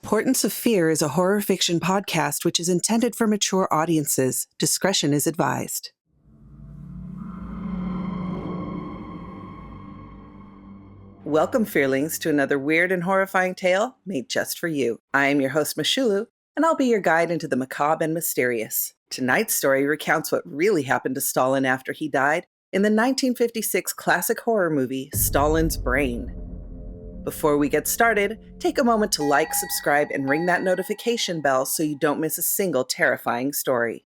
Portents of Fear is a horror fiction podcast which is intended for mature audiences. Discretion is advised. Welcome, Fearlings, to another weird and horrifying tale made just for you. I am your host, Michulhu, and I'll be your guide into the macabre and mysterious. Tonight's story recounts what really happened to Stalin after he died in the 1956 classic horror movie, Stalin's Brain. Before we get started, take a moment to like, subscribe, and ring that notification bell so you don't miss a single terrifying story.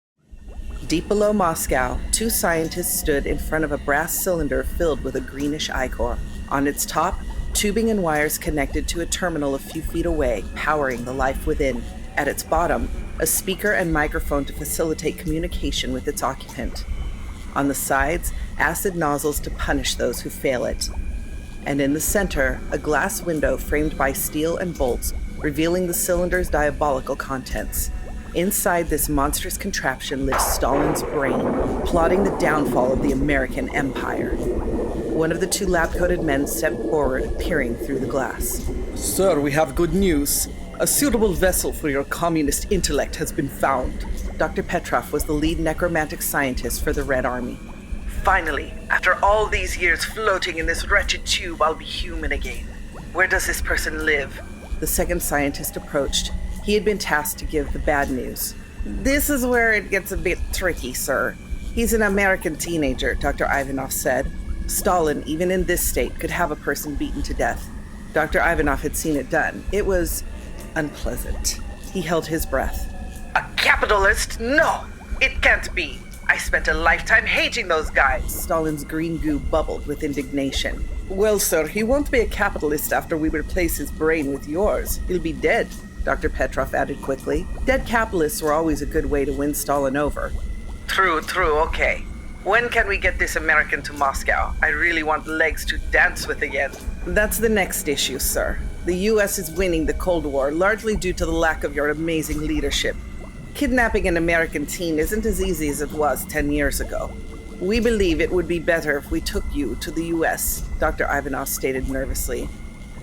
Deep below Moscow, two scientists stood in front of a brass cylinder filled with a greenish ichor. On its top, tubing and wires connected to a terminal a few feet away, powering the life within. At its bottom, a speaker and microphone to facilitate communication with its occupant. On the sides, acid nozzles to punish those who fail it. And in the center, a glass window framed by steel and bolts, revealing the cylinder's diabolical contents. Inside this monstrous contraption lives Stalin's brain, plotting the downfall of the American Empire. One of the two lab-coated men stepped forward, peering through the glass. Sir, we have good news. A suitable vessel for your communist intellect has been found. Dr. Petrov was the lead necromantic scientist for the Red Army. Finally, after all these years floating in this wretched tube, I'll be human again. Where does this person live? The second scientist approached. He had been tasked to give the bad news. This is where it gets a bit tricky, sir. He's an American teenager, Dr. Ivanov said. Stalin, even in this state, could have a person beaten to death. Dr. Ivanov had seen it done. It was unpleasant. He held his breath. A capitalist? No, it can't be. I spent a lifetime hating those guys. Stalin's green goo bubbled with indignation. Well, sir, he won't be a capitalist after we replace his brain with yours. He'll be dead, Dr. Petrov added quickly. Dead capitalists were always a good way to win Stalin over. True, okay. When can we get this American to Moscow? I really want legs to dance with again. That's the next issue, sir. The U.S. is winning the Cold War, largely due to the lack of your amazing leadership. Kidnapping an American teen isn't as easy as it was 10 years ago. We believe it would be better if we took you to the U.S., Dr. Ivanov stated nervously.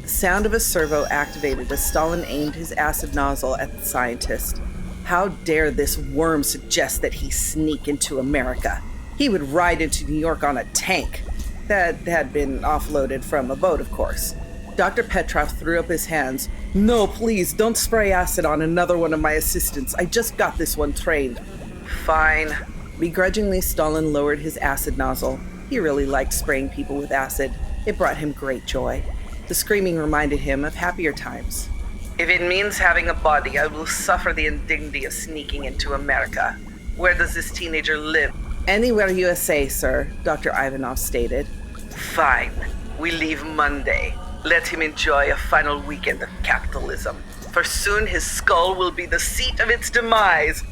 The sound of a servo activated as Stalin aimed his acid nozzle at the scientist. How dare this worm suggest that he sneak into America? He would ride into New York on a tank. That had been offloaded from a boat, of course. Dr. Petrov threw up his hands. No, please, don't spray acid on another one of my assistants. I just got this one trained. Fine. Begrudgingly, Stalin lowered his acid nozzle. He really liked spraying people with acid. It brought him great joy. The screaming reminded him of happier times. If it means having a body, I will suffer the indignity of sneaking into America. Where does this teenager live? Anywhere USA, sir, Dr. Ivanov stated. Fine. We leave Monday. Let him enjoy a final weekend of capitalism, for soon his skull will be the seat of its demise.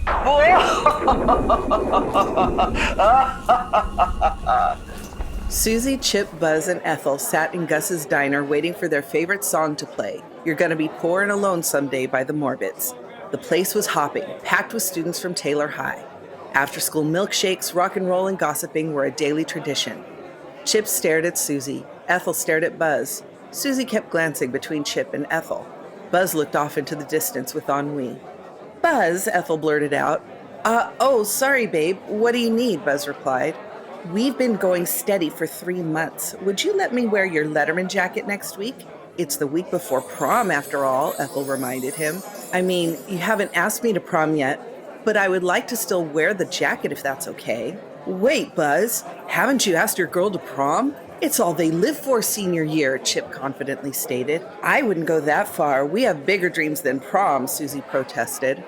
Susie, Chip, Buzz, and Ethel sat in Gus's diner waiting for their favorite song to play, You're Gonna Be Poor and Alone Someday by the Morbids. The place was hopping, packed with students from Taylor High. After-school milkshakes, rock and roll, and gossiping were a daily tradition. Chip stared at Susie. Ethel stared at Buzz. Susie kept glancing between Chip and Ethel. Buzz looked off into the distance with ennui. Buzz, Ethel blurted out. Sorry, babe. What do you need? Buzz replied. We've been going steady for 3 months. Would you let me wear your Letterman jacket next week? It's the week before prom, after all, Ethel reminded him. I mean, you haven't asked me to prom yet, but I would like to still wear the jacket if that's okay. Wait, Buzz, haven't you asked your girl to prom? It's all they live for senior year, Chip confidently stated. I wouldn't go that far. We have bigger dreams than prom, Susie protested.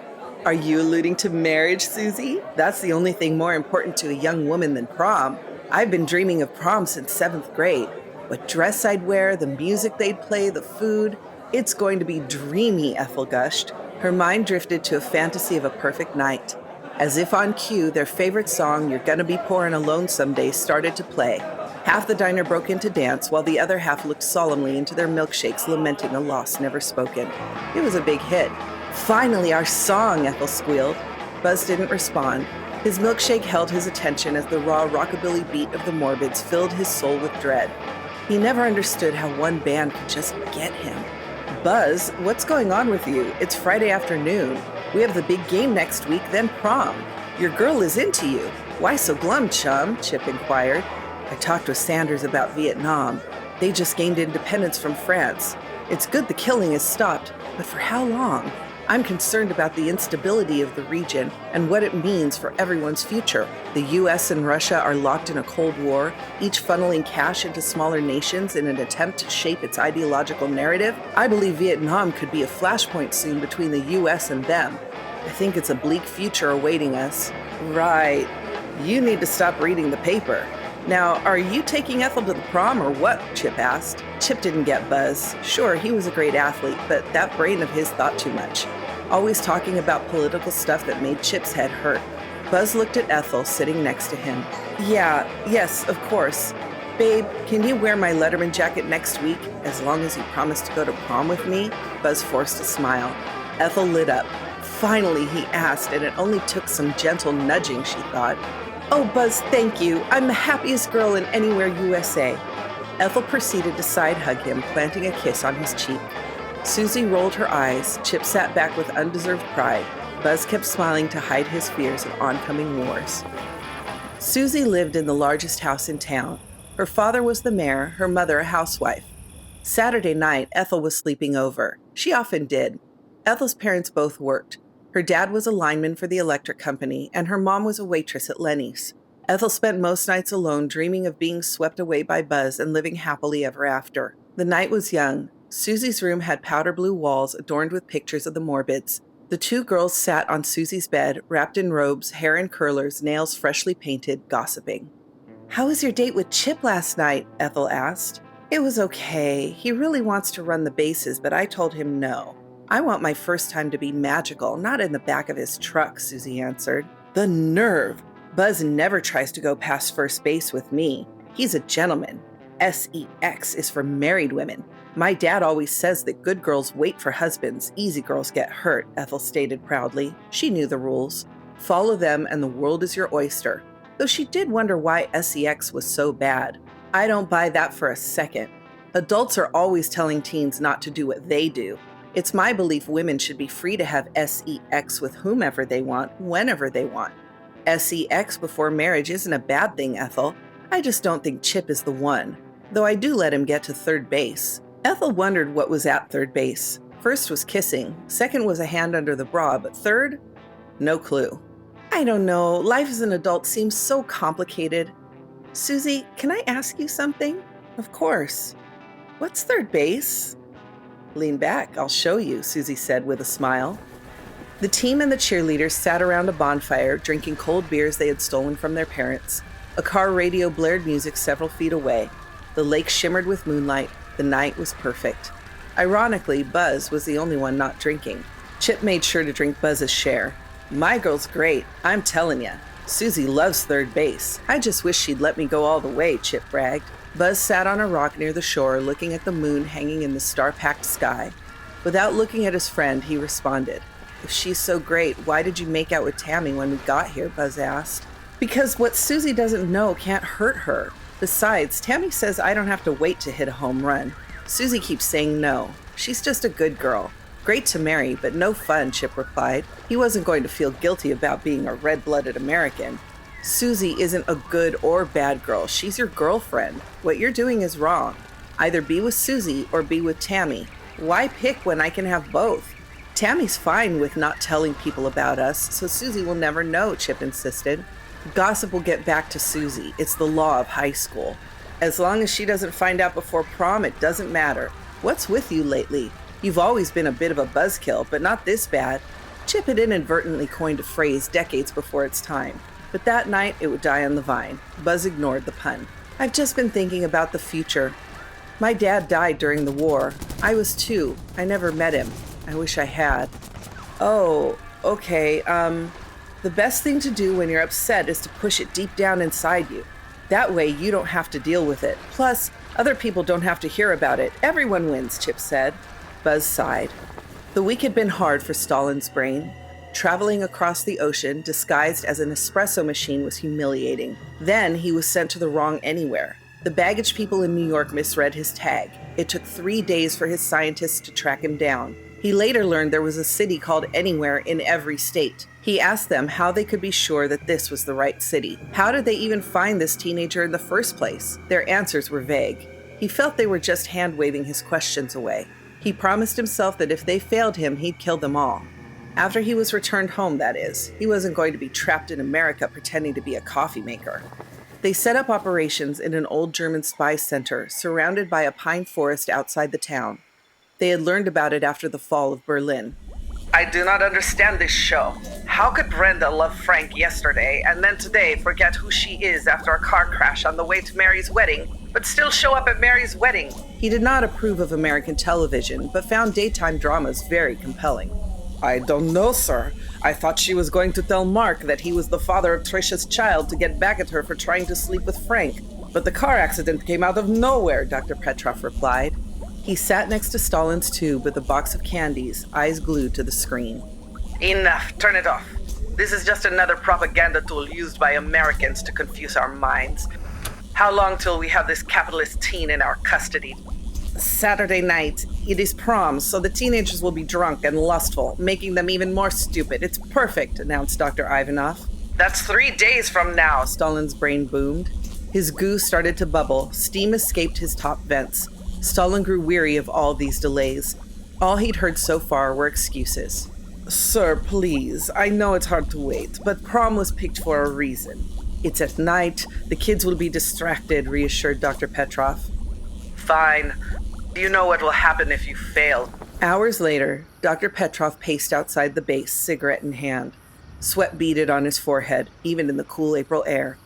Are you alluding to marriage, Susie? That's the only thing more important to a young woman than prom. I've been dreaming of prom since 7th grade. What dress I'd wear, the music they'd play, the food. It's going to be dreamy, Ethel gushed. Her mind drifted to a fantasy of a perfect night. As if on cue, their favorite song, You're Gonna Be Poor and Alone Someday, started to play. Half the diner broke into dance, while the other half looked solemnly into their milkshakes, lamenting a loss never spoken. It was a big hit. Finally, our song, Ethel squealed. Buzz didn't respond. His milkshake held his attention as the raw rockabilly beat of the Morbids filled his soul with dread. He never understood how one band could just get him. Buzz, what's going on with you? It's Friday afternoon. We have the big game next week, then prom. Your girl is into you. Why so glum, chum? Chip inquired. I talked with Sanders about Vietnam. They just gained independence from France. It's good the killing is stopped, but for how long? I'm concerned about the instability of the region and what it means for everyone's future. The US and Russia are locked in a Cold War, each funneling cash into smaller nations in an attempt to shape its ideological narrative. I believe Vietnam could be a flashpoint soon between the US and them. I think it's a bleak future awaiting us. Right. You need to stop reading the paper. Now, are you taking Ethel to the prom or what? Chip asked. Chip didn't get Buzz. Sure, he was a great athlete, but that brain of his thought too much. Always talking about political stuff that made Chip's head hurt. Buzz looked at Ethel sitting next to him. Yes, of course. Babe, can you wear my Letterman jacket next week, as long as you promise to go to prom with me? Buzz forced a smile. Ethel lit up. Finally, he asked, and it only took some gentle nudging, she thought. Oh, Buzz, thank you. I'm the happiest girl in Anywhere USA. Ethel proceeded to side hug him, planting a kiss on his cheek. Susie rolled her eyes. Chip sat back with undeserved pride. Buzz kept smiling to hide his fears of oncoming wars. Susie lived in the largest house in town. Her father was the mayor, her mother a housewife. Saturday night, Ethel was sleeping over. She often did. Ethel's parents both worked. Her dad was a lineman for the electric company, and her mom was a waitress at Lenny's. Ethel spent most nights alone, dreaming of being swept away by Buzz and living happily ever after. The night was young. Susie's room had powder blue walls adorned with pictures of the Morbids. The two girls sat on Susie's bed, wrapped in robes, hair in curlers, nails freshly painted, gossiping. "How was your date with Chip last night?" Ethel asked. "It was okay. He really wants to run the bases, but I told him no. I want my first time to be magical, not in the back of his truck," Susie answered. "The nerve! Buzz never tries to go past first base with me. He's a gentleman. SEX is for married women. My dad always says that good girls wait for husbands, easy girls get hurt," Ethel stated proudly. She knew the rules. Follow them and the world is your oyster. Though she did wonder why SEX was so bad. I don't buy that for a second. Adults are always telling teens not to do what they do. It's my belief women should be free to have SEX with whomever they want, whenever they want. SEX before marriage isn't a bad thing, Ethel. I just don't think Chip is the one, though I do let him get to third base. Ethel wondered what was at third base. First was kissing, second was a hand under the bra, but third? No clue. I don't know, life as an adult seems so complicated. Susie, can I ask you something? Of course. What's third base? Lean back, I'll show you, Susie said with a smile. The team and the cheerleaders sat around a bonfire, drinking cold beers they had stolen from their parents. A car radio blared music several feet away. The lake shimmered with moonlight. The night was perfect. Ironically, Buzz was the only one not drinking. Chip made sure to drink Buzz's share. "My girl's great, I'm telling ya. Susie loves third base. I just wish she'd let me go all the way," Chip bragged. Buzz sat on a rock near the shore, looking at the moon hanging in the star-packed sky. Without looking at his friend, he responded. "If she's so great, why did you make out with Tammy when we got here?" Buzz asked. "Because what Susie doesn't know can't hurt her. Besides, Tammy says I don't have to wait to hit a home run. Susie keeps saying no. She's just a good girl. Great to marry, but no fun," Chip replied. He wasn't going to feel guilty about being a red-blooded American. "Susie isn't a good or bad girl. She's your girlfriend. What you're doing is wrong. Either be with Susie or be with Tammy. Why pick when I can have both? Tammy's fine with not telling people about us, so Susie will never know," Chip insisted. "Gossip will get back to Susie. It's the law of high school. As long as she doesn't find out before prom, it doesn't matter. What's with you lately? You've always been a bit of a buzzkill, but not this bad." Chip had inadvertently coined a phrase decades before its time. But that night, it would die on the vine. Buzz ignored the pun. "I've just been thinking about the future. My dad died during the war. I was 2. I never met him. I wish I had." "Oh, okay, the best thing to do when you're upset is to push it deep down inside you. That way you don't have to deal with it. Plus, other people don't have to hear about it. Everyone wins," Chip said. Buzz sighed. The week had been hard for Stalin's brain. Traveling across the ocean, disguised as an espresso machine, was humiliating. Then he was sent to the wrong anywhere. The baggage people in New York misread his tag. It took 3 days for his scientists to track him down. He later learned there was a city called Anywhere in every state. He asked them how they could be sure that this was the right city. How did they even find this teenager in the first place? Their answers were vague. He felt they were just hand-waving his questions away. He promised himself that if they failed him, he'd kill them all. After he was returned home, that is. He wasn't going to be trapped in America pretending to be a coffee maker. They set up operations in an old German spy center surrounded by a pine forest outside the town. They had learned about it after the fall of Berlin. I do not understand this show. How could Brenda love Frank yesterday and then today forget who she is after a car crash on the way to Mary's wedding, but still show up at Mary's wedding? He did not approve of American television, but found daytime dramas very compelling. I don't know, sir. I thought she was going to tell Mark that he was the father of Trisha's child to get back at her for trying to sleep with Frank. But the car accident came out of nowhere, Dr. Petrov replied. He sat next to Stalin's tube with a box of candies, eyes glued to the screen. Enough. Turn it off. This is just another propaganda tool used by Americans to confuse our minds. How long till we have this capitalist teen in our custody? Saturday night. It is prom, so the teenagers will be drunk and lustful, making them even more stupid. It's perfect, announced Dr. Ivanov. That's 3 days from now. Stalin's brain boomed. His goo started to bubble. Steam escaped his top vents. Stalin grew weary of all these delays. All he'd heard so far were excuses. Sir, please. I know it's hard to wait, but prom was picked for a reason. It's at night. The kids will be distracted, reassured Dr. Petrov. Fine. Do you know what will happen if you fail? Hours later, Dr. Petrov paced outside the base, cigarette in hand. Sweat beaded on his forehead, even in the cool April air.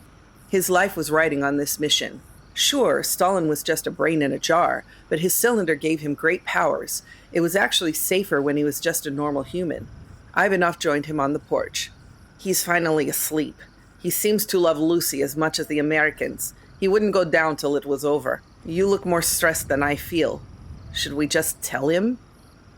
His life was riding on this mission. Sure, Stalin was just a brain in a jar, but his cylinder gave him great powers. It was actually safer when he was just a normal human. Ivanov joined him on the porch. He's finally asleep. He seems to love Lucy as much as the Americans. He wouldn't go down till it was over. You look more stressed than I feel. Should we just tell him?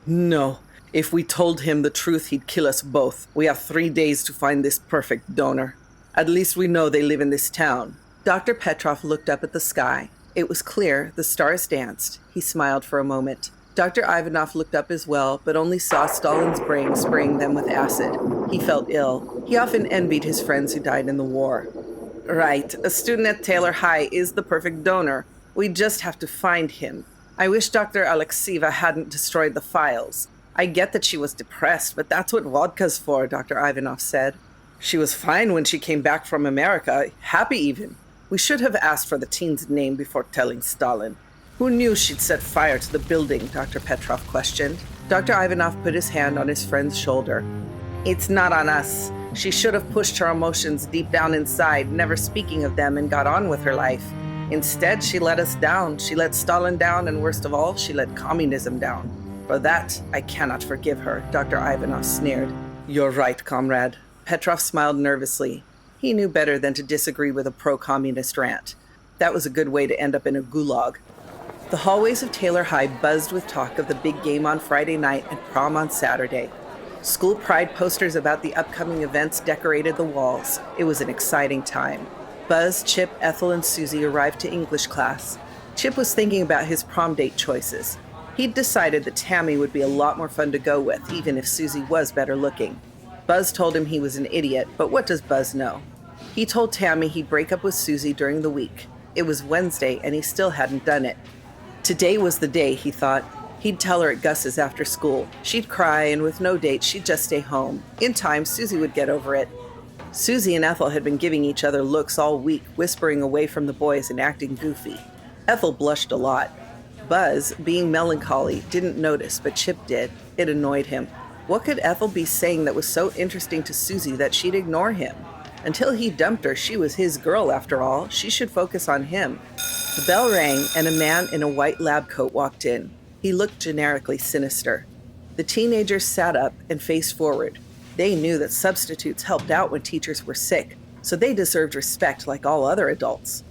No. If we told him the truth, he'd kill us both. We have 3 days to find this perfect donor. At least we know they live in this town. Dr. Petrov looked up at the sky. It was clear, the stars danced. He smiled for a moment. Dr. Ivanov looked up as well, but only saw Stalin's brain spraying them with acid. He felt ill. He often envied his friends who died in the war. Right, a student at Taylor High is the perfect donor. We just have to find him. I wish Dr. Alexieva hadn't destroyed the files. I get that she was depressed, but that's what vodka's for, Dr. Ivanov said. She was fine when she came back from America, happy even. We should have asked for the teen's name before telling Stalin. Who knew she'd set fire to the building, Dr. Petrov questioned. Dr. Ivanov put his hand on his friend's shoulder. It's not on us. She should have pushed her emotions deep down inside, never speaking of them, and got on with her life. Instead, she let us down. She let Stalin down, and worst of all, she let communism down. For that, I cannot forgive her, Dr. Ivanov sneered. You're right, comrade. Petrov smiled nervously. He knew better than to disagree with a pro-communist rant. That was a good way to end up in a gulag. The hallways of Taylor High buzzed with talk of the big game on Friday night and prom on Saturday. School pride posters about the upcoming events decorated the walls. It was an exciting time. Buzz, Chip, Ethel, and Susie arrived to English class. Chip was thinking about his prom date choices. He'd decided that Tammy would be a lot more fun to go with, even if Susie was better looking. Buzz told him he was an idiot, but what does Buzz know? He told Tammy he'd break up with Susie during the week. It was Wednesday, and he still hadn't done it. Today was the day, he thought. He'd tell her at Gus's after school. She'd cry, and with no date, she'd just stay home. In time, Susie would get over it. Susie and Ethel had been giving each other looks all week, whispering away from the boys and acting goofy. Ethel blushed a lot. Buzz, being melancholy, didn't notice, but Chip did. It annoyed him. What could Ethel be saying that was so interesting to Susie that she'd ignore him? Until he dumped her, she was his girl after all. She should focus on him. The bell rang, and a man in a white lab coat walked in. He looked generically sinister. The teenagers sat up and faced forward. They knew that substitutes helped out when teachers were sick, so they deserved respect like all other adults.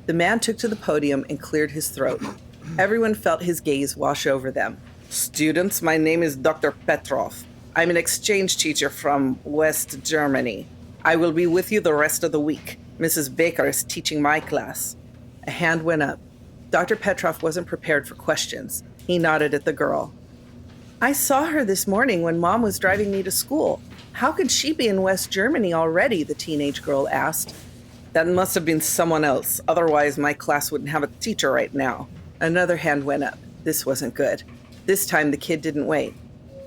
The man took to the podium and cleared his throat. Everyone felt his gaze wash over them. Students, my name is Dr. Petrov. I'm an exchange teacher from West Germany. I will be with you the rest of the week. Mrs. Baker is teaching my class. A hand went up. Dr. Petroff wasn't prepared for questions. He nodded at the girl. I saw her this morning when Mom was driving me to school. How could she be in West Germany already? The teenage girl asked. That must have been someone else. Otherwise, my class wouldn't have a teacher right now. Another hand went up. This wasn't good. This time, the kid didn't wait.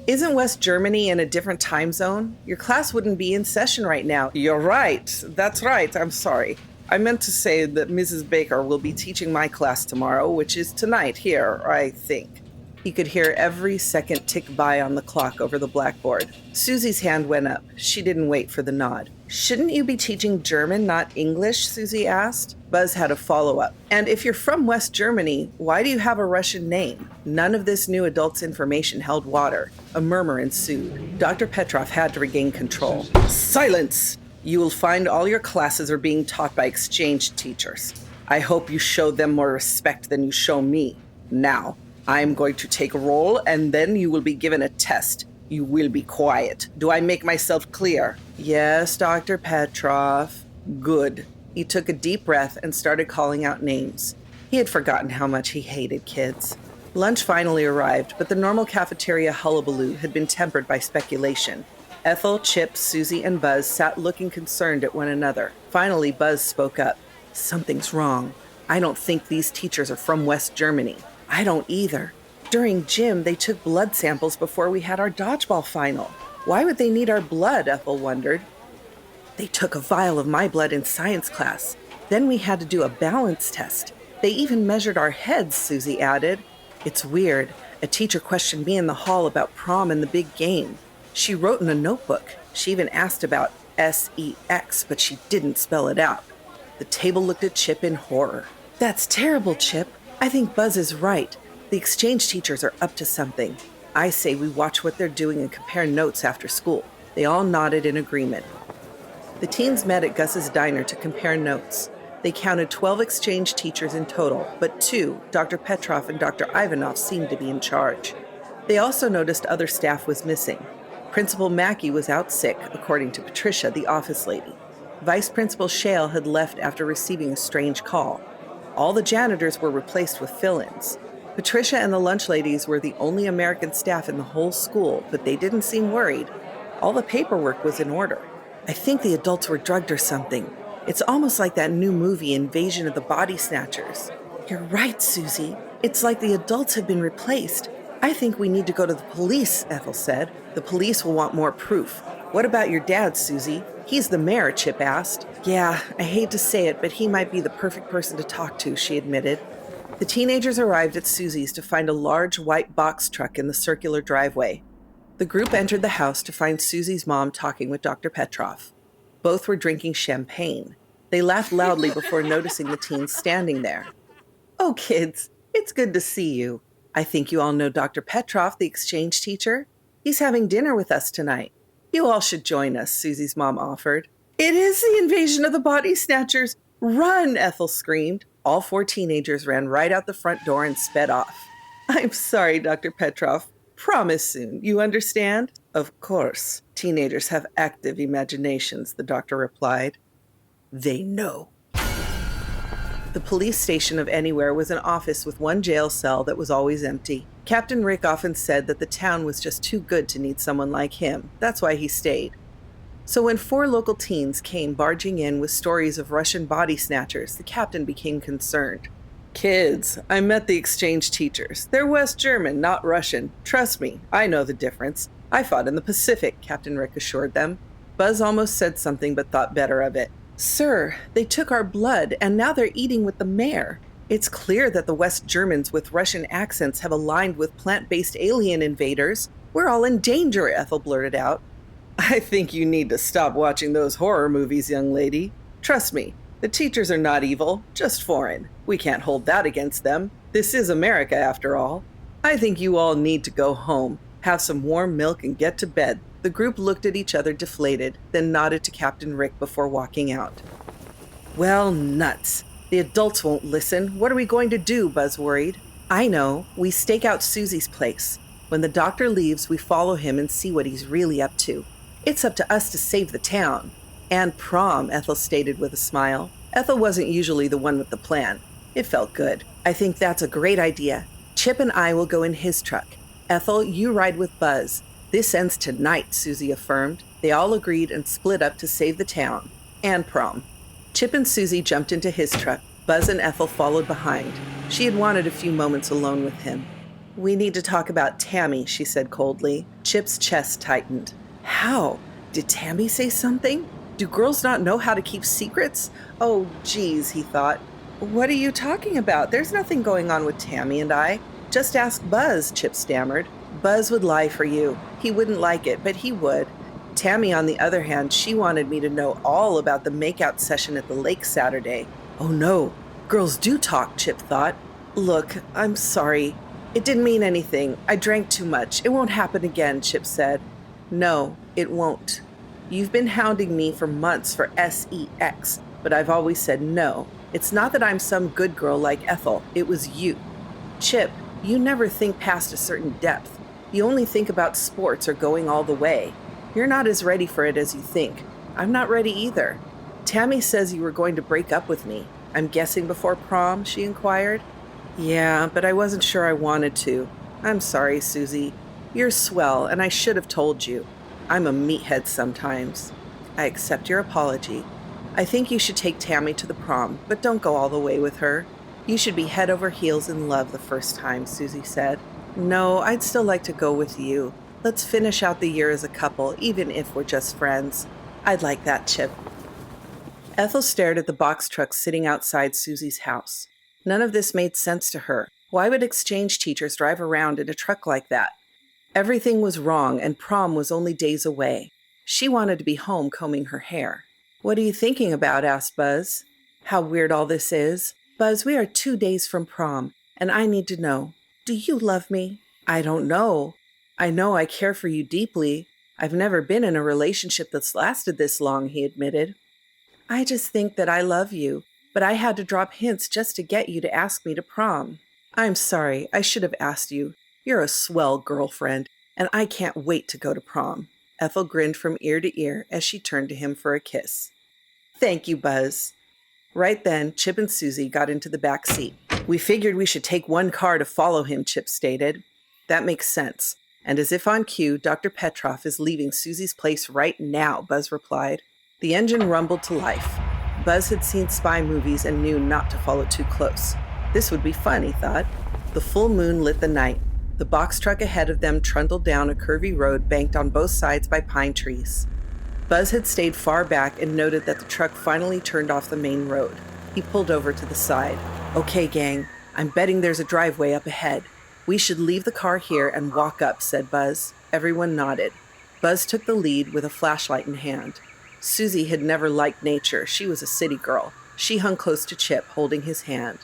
Isn't West Germany in a different time zone? Your class wouldn't be in session right now. You're right. That's right. I'm sorry. I meant to say that Mrs. Baker will be teaching my class tomorrow, which is tonight here, I think. He could hear every second tick by on the clock over the blackboard. Susie's hand went up. She didn't wait for the nod. Shouldn't you be teaching German, not English? Susie asked. Buzz had a follow-up. And if you're from West Germany, why do you have a Russian name? None of this new adult's information held water. A murmur ensued. Dr. Petroff had to regain control. Silence! You will find all your classes are being taught by exchange teachers. I hope you show them more respect than you show me. Now, I'm going to take a roll, and then you will be given a test. You will be quiet. Do I make myself clear? Yes, Dr. Petroff. Good. He took a deep breath and started calling out names. He had forgotten how much he hated kids. Lunch finally arrived, but the normal cafeteria hullabaloo had been tempered by speculation. Ethel, Chip, Susie, and Buzz sat looking concerned at one another. Finally, Buzz spoke up. Something's wrong. I don't think these teachers are from West Germany. I don't either. During gym, they took blood samples before we had our dodgeball final. Why would they need our blood, Ethel wondered. They took a vial of my blood in science class. Then we had to do a balance test. They even measured our heads, Susie added. It's weird. A teacher questioned me in the hall about prom and the big game. She wrote in a notebook. She even asked about sex, but she didn't spell it out. The table looked at Chip in horror. That's terrible, Chip. I think Buzz is right. The exchange teachers are up to something. I say we watch what they're doing and compare notes after school. They all nodded in agreement. The teens met at Gus's diner to compare notes. They counted 12 exchange teachers in total, but 2, Dr. Petroff and Dr. Ivanov, seemed to be in charge. They also noticed other staff was missing. Principal Mackey was out sick, according to Patricia, the office lady. Vice Principal Shale had left after receiving a strange call. All the janitors were replaced with fill-ins. Patricia and the lunch ladies were the only American staff in the whole school, but they didn't seem worried. All the paperwork was in order. I think the adults were drugged or something. It's almost like that new movie, Invasion of the Body Snatchers. You're right, Susie. It's like the adults have been replaced. I think we need to go to the police, Ethel said. The police will want more proof. What about your dad, Susie? He's the mayor, Chip asked. Yeah, I hate to say it, but he might be the perfect person to talk to, she admitted. The teenagers arrived at Susie's to find a large white box truck in the circular driveway. The group entered the house to find Susie's mom talking with Dr. Petroff. Both were drinking champagne. They laughed loudly before noticing the teens standing there. Oh, kids, it's good to see you. I think you all know Dr. Petroff, the exchange teacher. He's having dinner with us tonight. You all should join us, Susie's mom offered. It is the invasion of the body snatchers. Run, Ethel screamed. All 4 teenagers ran right out the front door and sped off. I'm sorry, Dr. Petroff. Promise soon, you understand? Of course. Teenagers have active imaginations, the doctor replied. They know. The police station of Anywhere was an office with one jail cell that was always empty. Captain Rick often said that the town was just too good to need someone like him. That's why he stayed. So when 4 local teens came barging in with stories of Russian body snatchers, the captain became concerned. Kids, I met the exchange teachers. They're West German, not Russian. Trust me, I know the difference. I fought in the Pacific, Captain Rick assured them. Buzz almost said something but thought better of it. Sir, they took our blood and now they're eating with the mayor. It's clear that the West Germans with Russian accents have aligned with plant-based alien invaders. We're all in danger, Ethel blurted out. I think you need to stop watching those horror movies, young lady. Trust me, the teachers are not evil, just foreign. We can't hold that against them. This is America, after all. I think you all need to go home, have some warm milk, and get to bed. The group looked at each other deflated, then nodded to Captain Rick before walking out. Well, nuts. The adults won't listen. What are we going to do? Buzz worried. I know. We stake out Susie's place. When the doctor leaves, we follow him and see what he's really up to. It's up to us to save the town. And prom, Ethel stated with a smile. Ethel wasn't usually the one with the plan. It felt good. I think that's a great idea. Chip and I will go in his truck. Ethel, you ride with Buzz. This ends tonight, Susie affirmed. They all agreed and split up to save the town and prom. Chip and Susie jumped into his truck. Buzz and Ethel followed behind. She had wanted a few moments alone with him. We need to talk about Tammy, she said coldly. Chip's chest tightened. How? Did Tammy say something? Do girls not know how to keep secrets? Oh, geez, he thought. What are you talking about? There's nothing going on with Tammy and I. Just ask Buzz, Chip stammered. Buzz would lie for you. He wouldn't like it, but he would. Tammy, on the other hand, she wanted me to know all about the makeout session at the lake Saturday. Oh no, girls do talk, Chip thought. Look, I'm sorry. It didn't mean anything. I drank too much. It won't happen again, Chip said. No, it won't. You've been hounding me for months for sex, but I've always said no. It's not that I'm some good girl like Ethel. It was you. Chip, you never think past a certain depth. You only think about sports or going all the way. You're not as ready for it as you think. I'm not ready either. Tammy says you were going to break up with me. I'm guessing before prom, she inquired. Yeah, but I wasn't sure I wanted to. I'm sorry, Susie. You're swell, and I should have told you. I'm a meathead sometimes. I accept your apology. I think you should take Tammy to the prom, but don't go all the way with her. You should be head over heels in love the first time, Susie said. No, I'd still like to go with you. Let's finish out the year as a couple, even if we're just friends. I'd like that, Chip. Ethel stared at the box truck sitting outside Susie's house. None of this made sense to her. Why would exchange teachers drive around in a truck like that? Everything was wrong, and prom was only days away. She wanted to be home combing her hair. What are you thinking about? Asked Buzz. How weird all this is. Buzz, we are 2 days from prom, and I need to know. Do you love me? I don't know. I know I care for you deeply. I've never been in a relationship that's lasted this long, he admitted. I just think that I love you, but I had to drop hints just to get you to ask me to prom. I'm sorry, I should have asked you. You're a swell girlfriend, and I can't wait to go to prom. Ethel grinned from ear to ear as she turned to him for a kiss. Thank you, Buzz. Right then, Chip and Susie got into the back seat. We figured we should take one car to follow him, Chip stated. That makes sense. And as if on cue, Dr. Petroff is leaving Susie's place right now, Buzz replied. The engine rumbled to life. Buzz had seen spy movies and knew not to follow too close. This would be fun, he thought. The full moon lit the night. The box truck ahead of them trundled down a curvy road banked on both sides by pine trees. Buzz had stayed far back and noted that the truck finally turned off the main road. He pulled over to the side. Okay, gang, I'm betting there's a driveway up ahead. We should leave the car here and walk up, said Buzz. Everyone nodded. Buzz took the lead with a flashlight in hand. Susie had never liked nature. She was a city girl. She hung close to Chip, holding his hand.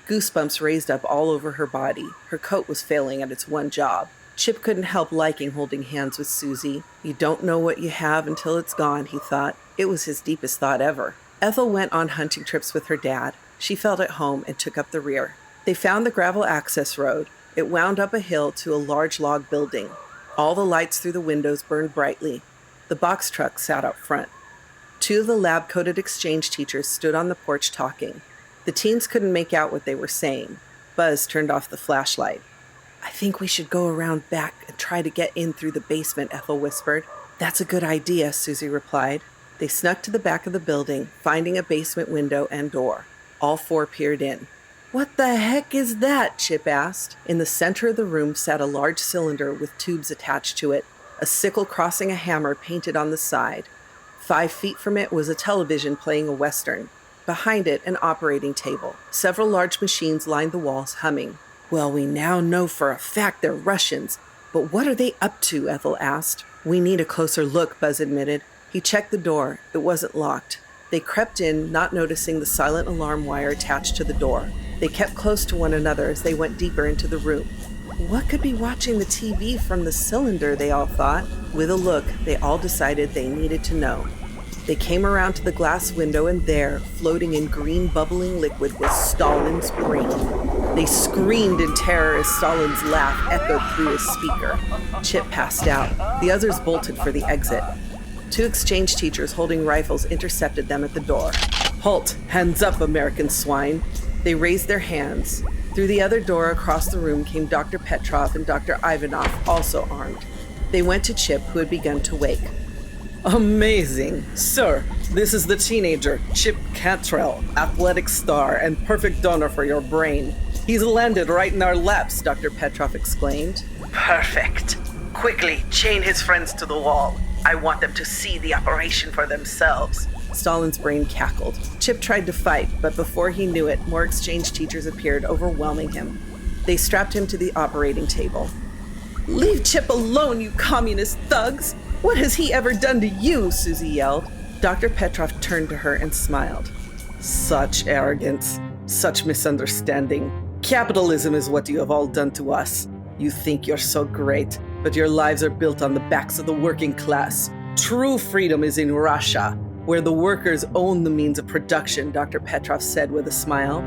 Goosebumps raised up all over her body. Her coat was failing at its one job. Chip couldn't help liking holding hands with Susie. You don't know what you have until it's gone, he thought. It was his deepest thought ever. Ethel went on hunting trips with her dad. She felt at home and took up the rear. They found the gravel access road. It wound up a hill to a large log building. All the lights through the windows burned brightly. The box truck sat out front. 2 of the lab-coated exchange teachers stood on the porch talking. The teens couldn't make out what they were saying. Buzz turned off the flashlight. I think we should go around back and try to get in through the basement, Ethel whispered. That's a good idea, Susie replied. They snuck to the back of the building, finding a basement window and door. All 4 peered in. What the heck is that? Chip asked. In the center of the room sat a large cylinder with tubes attached to it, a sickle crossing a hammer painted on the side. 5 feet from it was a television playing a Western. Behind it, an operating table. Several large machines lined the walls, humming. Well, we now know for a fact they're Russians. But what are they up to? Ethel asked. We need a closer look, Buzz admitted. He checked the door. It wasn't locked. They crept in, not noticing the silent alarm wire attached to the door. They kept close to one another as they went deeper into the room. What could be watching the TV from the cylinder, they all thought. With a look, they all decided they needed to know. They came around to the glass window, and there, floating in green bubbling liquid, was Stalin's brain. They screamed in terror as Stalin's laugh echoed through his speaker. Chip passed out. The others bolted for the exit. 2 exchange teachers holding rifles intercepted them at the door. Halt! Hands up, American swine! They raised their hands. Through the other door across the room came Dr. Petrov and Dr. Ivanov, also armed. They went to Chip, who had begun to wake. Amazing. Sir, this is the teenager, Chip Cantrell, athletic star and perfect donor for your brain. He's landed right in our laps, Dr. Petrov exclaimed. Perfect. Quickly, chain his friends to the wall. I want them to see the operation for themselves. Stalin's brain cackled. Chip tried to fight, but before he knew it, more exchange teachers appeared, overwhelming him. They strapped him to the operating table. Leave Chip alone, you communist thugs! What has he ever done to you? Susie yelled. Dr. Petrov turned to her and smiled. Such arrogance, such misunderstanding. Capitalism is what you have all done to us. You think you're so great, but your lives are built on the backs of the working class. True freedom is in Russia, where the workers own the means of production, Dr. Petrov said with a smile.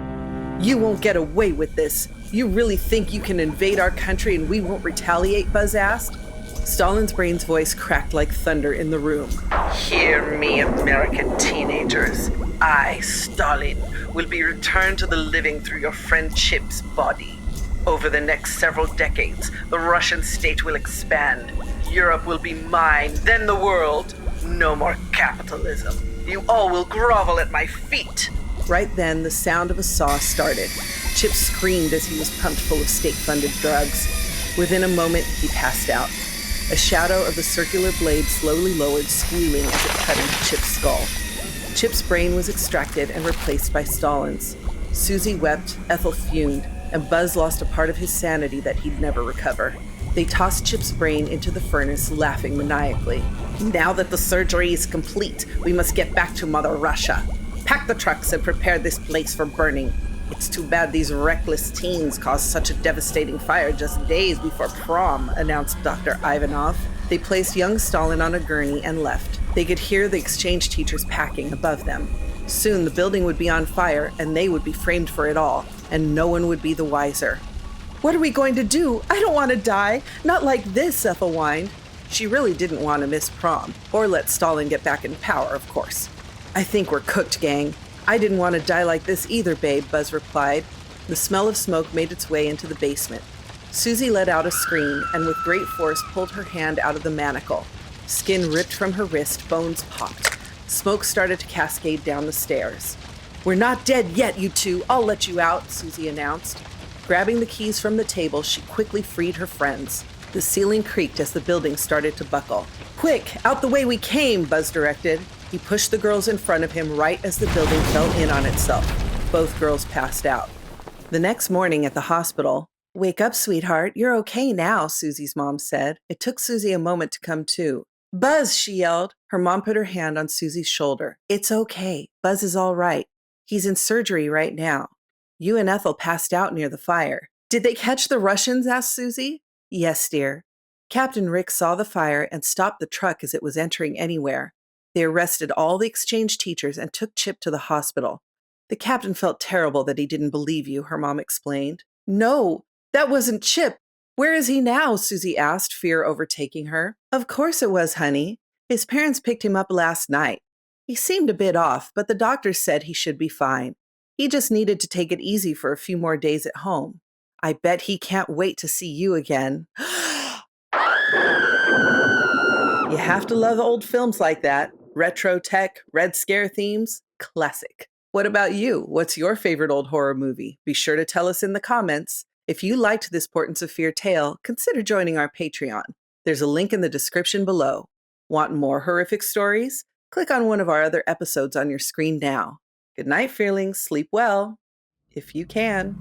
You won't get away with this. You really think you can invade our country and we won't retaliate? Buzz asked. Stalin's brain's voice cracked like thunder in the room. Hear me, American teenagers. I, Stalin, will be returned to the living through your friend Chip's body. Over the next several decades, the Russian state will expand. Europe will be mine, then the world. No more capitalism. You all will grovel at my feet. Right then, the sound of a saw started. Chip screamed as he was pumped full of state-funded drugs. Within a moment, he passed out. A shadow of the circular blade slowly lowered, squealing as it cut into Chip's skull. Chip's brain was extracted and replaced by Stalin's. Susie wept, Ethel fumed, and Buzz lost a part of his sanity that he'd never recover. They tossed Chip's brain into the furnace, laughing maniacally. Now that the surgery is complete, we must get back to Mother Russia. Pack the trucks and prepare this place for burning. It's too bad these reckless teens caused such a devastating fire just days before prom, announced Dr. Ivanov. They placed young Stalin on a gurney and left. They could hear the exchange teachers packing above them. Soon the building would be on fire and they would be framed for it all, and no one would be the wiser. What are we going to do? I don't want to die. Not like this, Ethel whined. She really didn't want to miss prom, or let Stalin get back in power, of course. I think we're cooked, gang. I didn't want to die like this either, babe, Buzz replied. The smell of smoke made its way into the basement. Susie let out a scream and with great force pulled her hand out of the manacle. Skin ripped from her wrist, bones popped. Smoke started to cascade down the stairs. We're not dead yet, you two. I'll let you out, Susie announced. Grabbing the keys from the table, she quickly freed her friends. The ceiling creaked as the building started to buckle. Quick, out the way we came, Buzz directed. He pushed the girls in front of him right as the building fell in on itself. Both girls passed out. The next morning at the hospital, "Wake up, sweetheart. You're okay now," Susie's mom said. It took Susie a moment to come to. "Buzz," she yelled. Her mom put her hand on Susie's shoulder. "It's okay. Buzz is all right. He's in surgery right now. You and Ethel passed out near the fire." "Did they catch the Russians?" asked Susie. "Yes, dear. Captain Rick saw the fire and stopped the truck as it was entering anywhere. They arrested all the exchange teachers and took Chip to the hospital. The captain felt terrible that he didn't believe you," her mom explained. "No, that wasn't Chip. Where is he now?" Susie asked, fear overtaking her. "Of course it was, honey. His parents picked him up last night. He seemed a bit off, but the doctor said he should be fine. He just needed to take it easy for a few more days at home. I bet he can't wait to see you again." You have to love old films like that. Retro tech, Red Scare themes, classic. What about you? What's your favorite old horror movie? Be sure to tell us in the comments. If you liked this Portents of Fear tale, consider joining our Patreon. There's a link in the description below. Want more horrific stories? Click on one of our other episodes on your screen now. Good night, Fearlings. Sleep well, if you can.